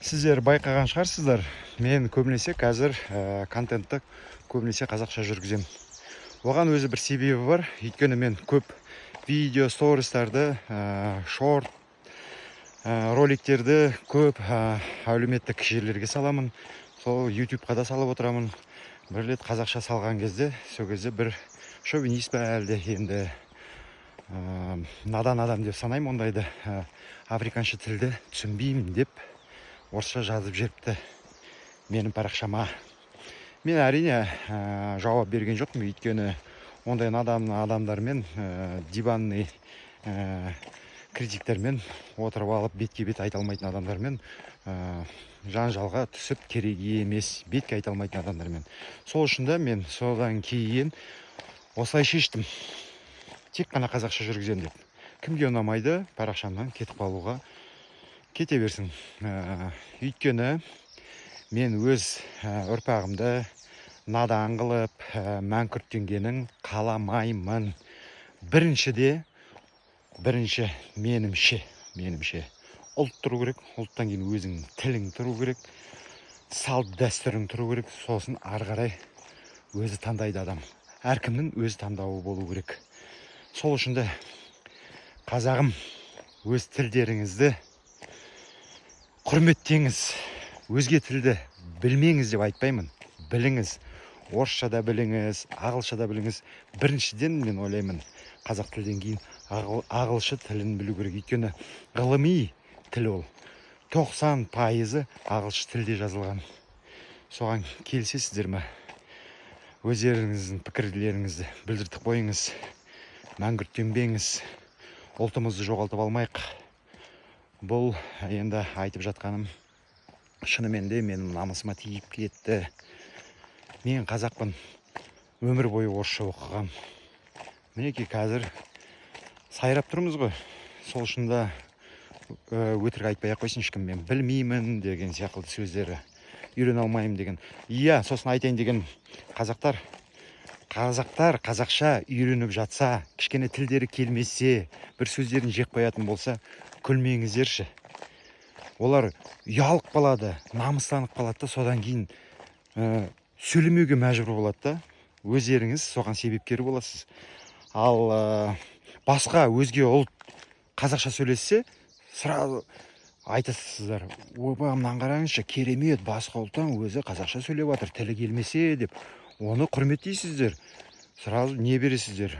Сіздер байқаған шығарсыздар, мен көбінесе қазір контентті көбінесе қазақша жүргізем. Оған өзі бір себебі бар. Өйткені мен көп видео, стористарды, шорт роликтерді көп әлеуметтік жерлерге саламын. Сол ютубқа да салып отырамын. Бір рет қазақша салған кезде, сол кезде бір шовинист па әлде енді надан адам деп санаймын ондайды. Африканша тілді түсінбеймін деп орысша жазып жіберіпті менің парақшама. Мен әрине жауап берген жоқпын, өйткені ондай надан адамдармен диванный критиктермен отырып алып бетке бет айта алмайтын адамдармен жанжалға түсіп керек емес, бетке айта алмайтын адамдармен. Сол үшін де мен содан кейін осылай шештім, тек қана қазақша жүргізем деп. Кімге ұнамайды парақшамнан кетіп қалуға, кете берсін. Өйткені мен өз ұрпағымды надан қылып мәңкүрттенгенін қаламаймын. Бірінші менімше ұлт тұру керек, ұлттан кейін өзің тілің тұру керек, салт дәстүрің тұру керек, сосын ары қарай өзі таңдайды адам. Әркімнің өз таңдауы болу керек. Сол үшін де қазағым, өз тілдеріңізді құрметтеңіз. Өзге тілді білмеңіз деп айтпаймын, біліңіз. Орысша да біліңіз, ағылшынша да біліңіз. Біріншіден мен ойлаймын, қазақ тілден кейін ағылшын тілін білу керек. Өйткені ғылыми тіл ол. 90% ағылшын тілде жазылған. Соған келісесіздер ме? Өздеріңіздің пікірлеріңізді білдіртіп қойыңыз. Мәңгүрттенбеңіз. Ұлтымызды жоғалтып алмайық. Бұл енді айтып жатқаным шынымен де менің намысыма тиіп кетті. Мен қазақпын, өмір бойы орысша оқығам. Мінекей қазір сайрап тұрмыз ғой. Сол үшін де өтірік айтпай ақ қойсын ешкім, мен білмеймін деген сияқты сөздері, үйрене алмаймын деген. Иә, сосын айтайын деген, қазақтар қазақша үйреніп жатса, кішкене тілдері келмесе, бір сөздерін жек қоятын болса, күлмеңіздерші. Олар ұялып қалады, намыстанып қалады да, содан кейін сөйлемеуге мәжбүр болады да. Өздеріңіз соған себепкер боласыз. Ал басқа өзге ұлт қазақша сөйлесе, сразу айтасыздар, ойбай, мынаны қараңызшы, керемет, басқа ұлттан өзі қазақша сөйлеп жатыр, тілі келмесе деп. Оны құрметтейсіздер, сразу не бересіздер,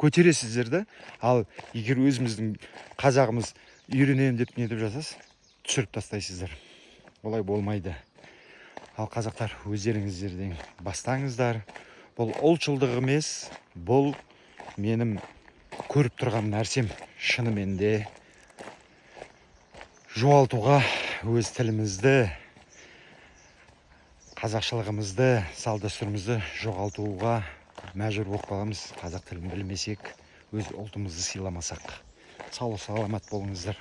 көтересіздер да. Ал егер өзіміздің қазағымыз үйренемін деп не деп жатасыз, түсіріп тастайсыздар. Олай болмайды. Ал қазақтар, өздеріңіздерден бастаңыздар. Бұл ұлтшылдық емес, бұл менің көріп тұрған нәрсем. Шынымен де жоғалтуға, өз тілімізді, қазақшылығымызды, салт дәстүрімізді жоғалтуға мәжбүр болып қаламыз. Қазақ тілін білмесек, өз ұлтымызды сыйламасақ. Сау саламат болыңыздар.